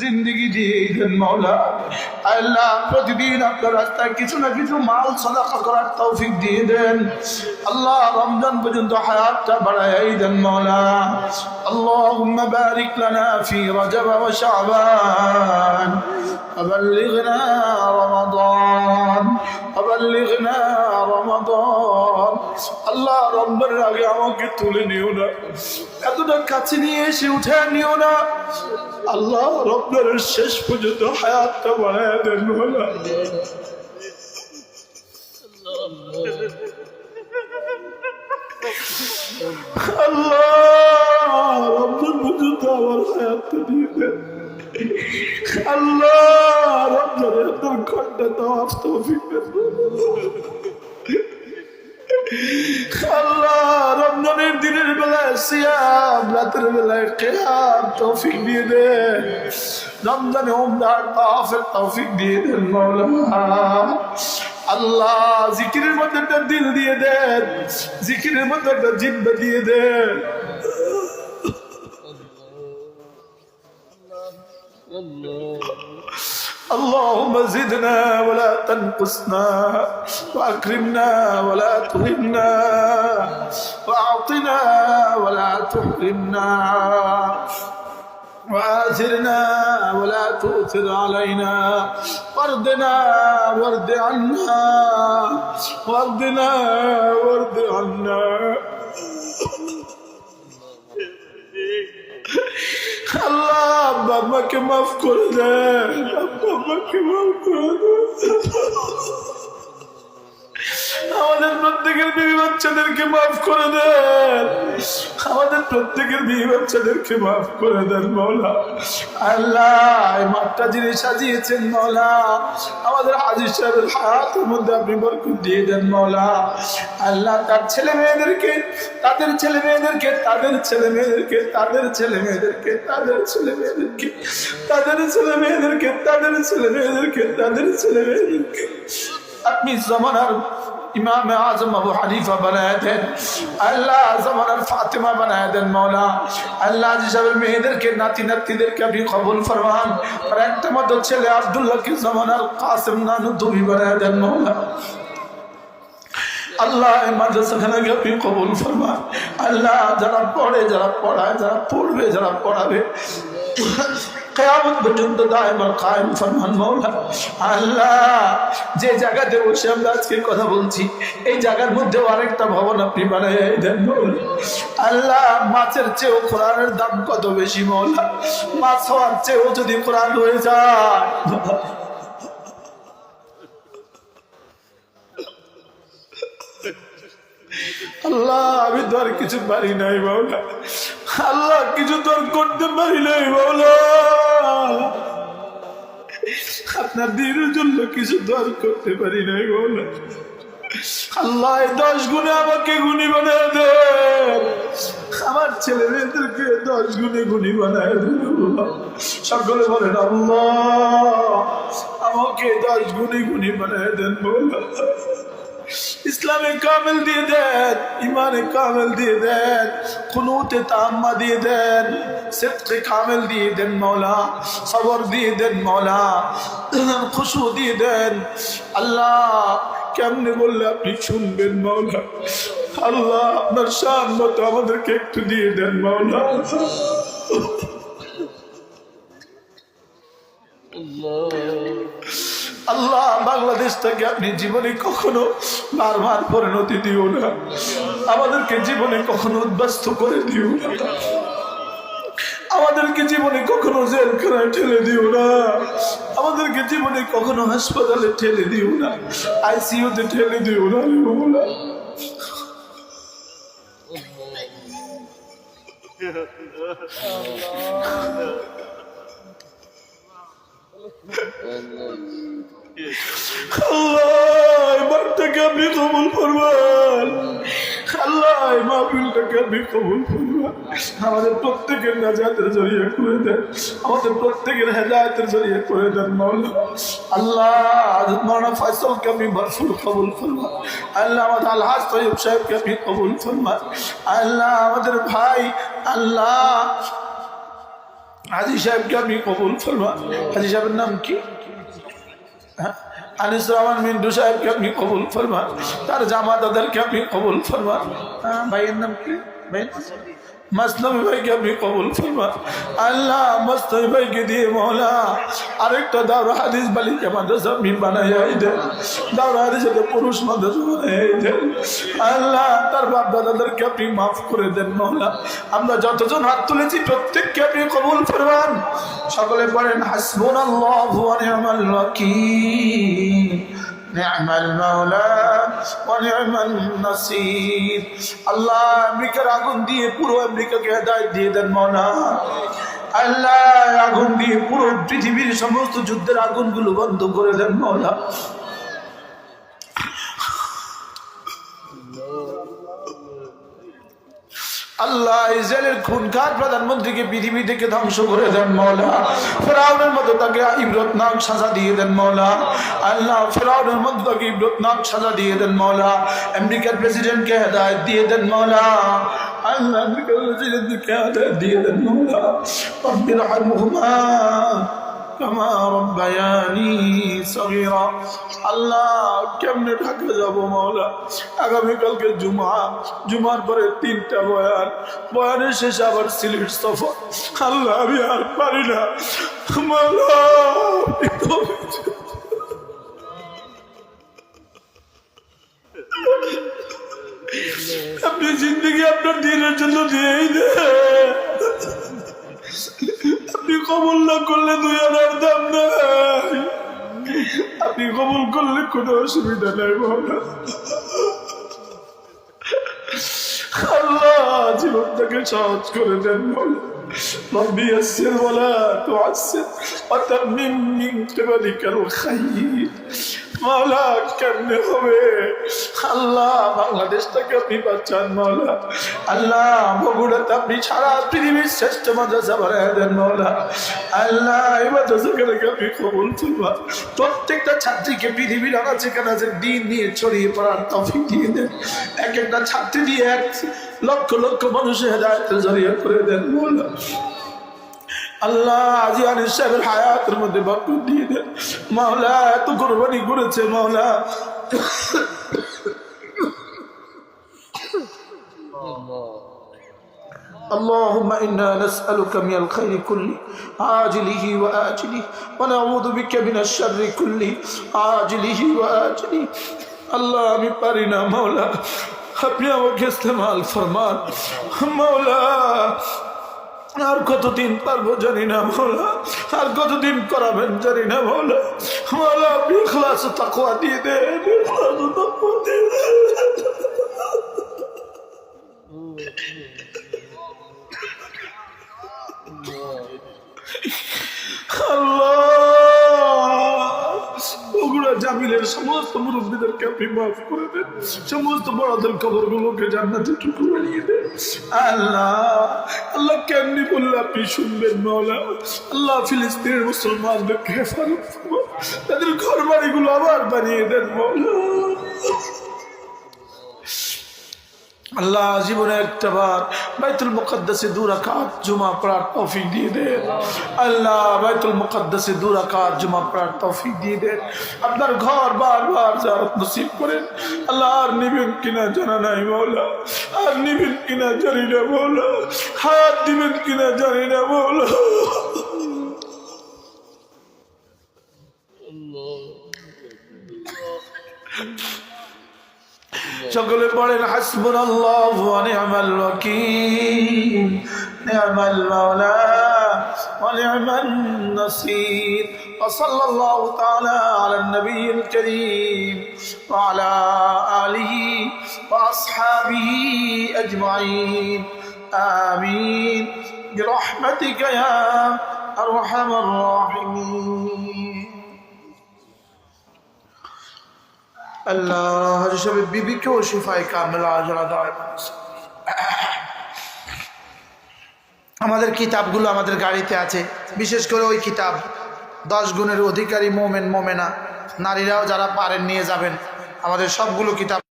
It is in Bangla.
জিন্দগি দিয়ে দেন মওলা। আল্লাহ প্রতিদিন আপনার রাস্তায় কিছু না কিছু মাল সাদাকা করার তৌফিক দিয়ে দেন আল্লাহ। রমজান পর্যন্ত হায়াতটা বাড়াই দেন মওলা। আল্লাহুম্মা বারিক লানা ফি রজব ওয়া শাবান وبلغنا رمضان وبلغنا رمضان আল্লাহ রমজানের আগে আমাকে তুলে নিও না, এতটা কাছে নিয়ে এসে উঠে নিও না আল্লাহ। রমজানের শেষ পর্যন্ত হায়াতটা বাড়ায় দেন মওলা। আল্লাহ রমজান পর্যন্ত আমার হায়াতটা দিয়ে দেন আল্লাহ। রমজানের তোর ঘন্টা তাওয়াফ তৌফিক দেন আল্লাহ। রমজানের দিনের বেলায় সিয়াম, রাতের বেলায় কিয়াম তৌফিক দিয়ে দেন। রমজানে উমরার তাওয়াফের তৌফিক দিয়ে দেন মাওলা। আল্লাহ জিকিরের মধ্যে একটা দিল দিয়ে দেন, জিকিরের মধ্যে একটা জিহ্বা দিয়ে দেন। اللهم زدنا ولا تنقصنا وأكرمنا ولا تهنا وأعطنا ولا تحرمنا وآثرنا ولا تؤثر علينا وارضنا وارض عنا وارضنا وارض عنا আল্লাহ বাবাকে মাফ করে দেন, বাবাকে মাফ করে দেন। আমাদের প্রত্যেকের বিবি বাচ্চাদেরকে মাফ করে দেন, আমাদের প্রত্যেকের বিবি বাচ্চাদেরকে মাফ করে দেন মওলা। আল্লাহ এই মাঠটা যিনি সাজিয়েছেন মওলা, আমাদের হাজী সাহেবের হায়াতের মধ্যে আপনি বরকত দিয়ে দেন মওলা। আল্লাহ তার ছেলে মেয়েদেরকে, তাদের ছেলে মেয়েদেরকে, তাদের ছেলে মেয়েদেরকে, তাদের ছেলে মেয়েদেরকে, তাদের ছেলে মেয়েদেরকে, তাদের ছেলে মেয়েদেরকে, তাদের ছেলে মেয়েদেরকে, তাদের ছেলে মেয়েদেরকে আপনি জমানার ইমাম আজম আবু হানিফা বানায় দেন আল্লাহ। জমানার ফাতেমা বানায় দেন মওলা। আল্লাহ যেসবের মেয়েদেরকে, নাতি নাতিদেরকে আপনি কবুল ফরমান। আর একটা মতো ছেলে আব্দুল্লাহকে জমানার কাসেম নানুতুবি বানায় দেন মওলা। আল্লাহ এই মাদ্রাসাখানাকে আপনি কবুল ফরমান। আল্লাহ যারা পড়ে, যারা পড়ায়, যারা পড়বে, যারা পড়াবে কিয়ামত পর্যন্ত দায়মান কায়েম ফরমান মাওলা। আল্লাহ যে জায়গাতে বসে আমরা আজকে কথা বলছি, এই জায়গার মধ্যে আরেকটা ভবন আপনি বানিয়ে দেন মাওলা। আল্লাহ মাছের চেয়েও কোরআনের দাম কত বেশি মাওলা। মাছ হওয়ার চেয়েও যদি কোরআন হয়ে যায় আল্লাহ, আমি তো আর কিছু পারি নাই মাওলা। আল্লাহ কিছু তো আর করতে পারি নাই মাওলা। আপনার দিনের জন্য কিছু তো আর করতে পারি নাই মাওলা। আল্লাহ 10 গুণে আমাকে গুণী বানায় দেন, আমার ছেলে মেয়েদেরকে 10 গুণে গুণী বানায় দেন। সকলে বলেন আল্লাহ আমাকে 10 গুণে গুণী বানায় দেন মাওলা। ইসলামে কামেল দিয়ে দেন, ইমানে কামেল দিয়ে দেন, কুনুতে তাম্মা দিয়ে দেন, সিদকে কামেল দিয়ে দেন মাওলা, সবর দিয়ে দেন মাওলা, খুশু দিয়ে দেন। আল্লাহ কেমনে বললে আপনি শুনবেন মাওলা। আল্লাহ আপনার শান মতো আমাদেরকে একটু দিয়ে দেন মাওলা। আল্লাহ বাংলাদেশটাকে আপনি জীবনে কখনো বারবার পরিণতি দিও না, আমাদেরকে জীবনে কখনো উদ্বাস্ত করে দিও না, আমাদেরকে জীবনে কখনো জেলখানায় ঠেলে দিও না, আমাদেরকে জীবনে কখনো হাসপাতালে ঠেলে দিও না, আইসিইউতে ঠেলে দিও না। আল্লাহ বার্তাকে আপনি কবুল করবেন, আল্লাহ মাহফিলটাকে আপনি কবুল করবেন। আমাদের প্রত্যেকের নাজাতের জড়িয়ে করে দেন, আমাদের প্রত্যেকের হেদায়েতের জড়িয়ে করে দেন মাওলা। আল্লাহ মাওলানা ফয়সালকে আপনি ভরপুর কবুল করবেন। আল্লাহ আমাদের আলহাজ তৈয়ব সাহেবকে আপনি কবুল করবেন। আল্লাহ আমাদের ভাই, আল্লাহ হাজী সাহেবকে আপনি কবুল ফরমান। হাজী সাহেবের নাম কি? আনিস রহমান মিন্টু সাহেবকে আপনি কবুল ফরমান। তার জামাতাদেরকে আপনি কবুল ফরমান। ভাইয়ের নাম কি? ভাই মাসনবী ভাইকে আপনি কবুল ফরমান। আল্লাহ মাসনবী ভাইকে দিয়ে মওলা আরেকটা দাওরা হাদিস বালিকা মাদ্রাসা আপনি বানাইয়া দেন। দাওরা হাদিসে পুরুষ মাদ্রাসা বানাইয়া দেন। আল্লাহ তার বাপ দাদাদেরকে আপনি মাফ করে দেন মওলা। আমরা যতজন হাত তুলেছি প্রত্যেককে আপনি কবুল ফরমান। সকলে পড়েন হাসবুনাল্লাহু ওয়া নি'মাল ওয়াকিল, নি'মাল মাওলা ওয়া নি'মান নাসির। আল্লাহ আমেরিকার আগুন দিয়ে পুরো আমেরিকাকে হেদায়েত দিয়ে দেন মওলা। আল্লাহ আগুন দিয়ে পুরো পৃথিবীর সমস্ত যুদ্ধের আগুনগুলো বন্ধ করে দেন মওলা। আল্লাহ ইসরায়েলের খুনখার প্রধানমন্ত্রীকে পৃথিবী থেকে ধ্বংস করে দেন মওলা। ফেরাউনের মতো তাকে ইবরতনাক সাজা দিয়ে দেন মওলা। আল্লাহ ফেরাউনের মতো তাকে ইবরতনাক সাজা দিয়ে দেন মওলা। আমেরিকার প্রেসিডেন্টকে হেদায়েত দিয়ে দেন মওলা। আল্লাহ আমেরিকার প্রেসিডেন্টকে হেদায়েত দিয়ে দেন মওলা। রব্বির হামহুমা কামা রব্বায়ানি সগীরা। আল্লাহ কেমনে ঢাকা যাবো মওলা? আগামীকালকে জুমার পরে 3টা বয়ানের শেষে আবার সিলেট সফর। আল্লাহ আমি আর পারি না মওলা। আপনি জিন্দগি আপনার দিনের জন্য দিয়েই দেন। আপনি কবুল না করলে 2000 দাম নাই, আপনি কবুল করলে কোনো অসুবিধা নাই মওলা। আল্লাহ জীবনটাকে সহজ করে দেন মওলা। রব্বি ইয়াসসির ওয়া লা তুআসসির ওয়া তাম্মিম মিন ক্বালিকাল খায়র। মওলা কেমনে হবে? আল্লাহ বাংলাদেশটাকে আপনি বাঁচান মওলা। আল্লাহ বগুড়াতে আপনি সারা পৃথিবীর শ্রেষ্ঠ মাদ্রাসা বানায় দেন মওলা। আল্লাহ এই মাদ্রাসাকে আপনি কবুল ফরমান। প্রত্যেকটা ছাত্রীকে পৃথিবীর আনাচে কানাচে দিন নিয়ে ছড়িয়ে পড়ার তৌফিক দিয়ে দেন। এক একটা ছাত্রী দিয়ে 1 লক্ষ লক্ষ মানুষের হেদায়েতের জরিয়া করে দেন মওলা। আল্লাহ আজি আনিস সাহেবের হায়াতের মধ্যে বরকত দিয়ে দেন মাওলা। এত কুরবানি করেছে মাওলা। اللهم إنا نسألك من الخير كله عاجله وآجله ونعوذ بك من الشر كله عاجله وآجله। আল্লাহ আমি পারি না মাওলা, আপনি আমাকে ইস্তেমাল ফরমান মাওলা। আর কতদিন পারবো জানি না মাওলা, আর কতদিন করাবেন জানি না মাওলা। মাওলা আপনি ইখলাস ও তাকওয়া দিয়ে দেন, ইখলাস ও তাকওয়া দিয়ে দেন। আল্লাহ বগুড়া জামিলের সমস্ত মুরব্বীদেরকে আপনি মাফ করে দেন। সমস্ত বড়দের কবরগুলোকে জান্নাতে টুকু বানিয়ে দেন। আল্লাহ কেমনি বললে আপনি শুনবেন মাওলা। আল্লাহ ফিলিস্তিনের মুসলমানদেরকে হেফাজত করুন, তাদের ঘর বাড়িগুলো আবার বানিয়ে দেন মাওলা। আল্লাহ জীবনে একটাবার বাইতুল মুকদ্দাসে 2 রাকাত জুমা পড়ার তৌফিক দিয়ে দেন। আল্লাহ বাইতুল মুকদ্দাসে 2 রাকাত জুমা পড়ার তৌফিক দিয়ে দেন। আপনার ঘর বারবার জিয়ারত নসিব করেন। আল্লাহ আর নিবেন কিনা জানা নাই মাওলা, আর নিবেন কিনা জানি না মাওলা, হাত দিবেন কিনা জানি না মাওলা। সকলে পড়েন হাসবুনাল্লাহু ওয়া নি'মাল ওয়াকিল, নি'মাল মাওলা ওয়া নি'মান নাসির। ওয়া সাল্লাল্লাহু তাআলা আলা নবিয়িল কারীম ওয়া আলা আলিহি ওয়া আসহাবিহি আজমাইন। আমিন বিরহমাতিকা ইয়া আরহামার রাহিমিন। আল্লাহ হাজী সাহেবের বিবিকেও শিফায়ে কামিলা আজরা দায়। আমাদের কিতাবগুলো আমাদের গাড়িতে আছে, বিশেষ করে ওই কিতাব 10 গুণের অধিকারী মোমেন মোমেনা নারীরাও যারা পারেন নিয়ে যাবেন। আমাদের সবগুলো কিতাব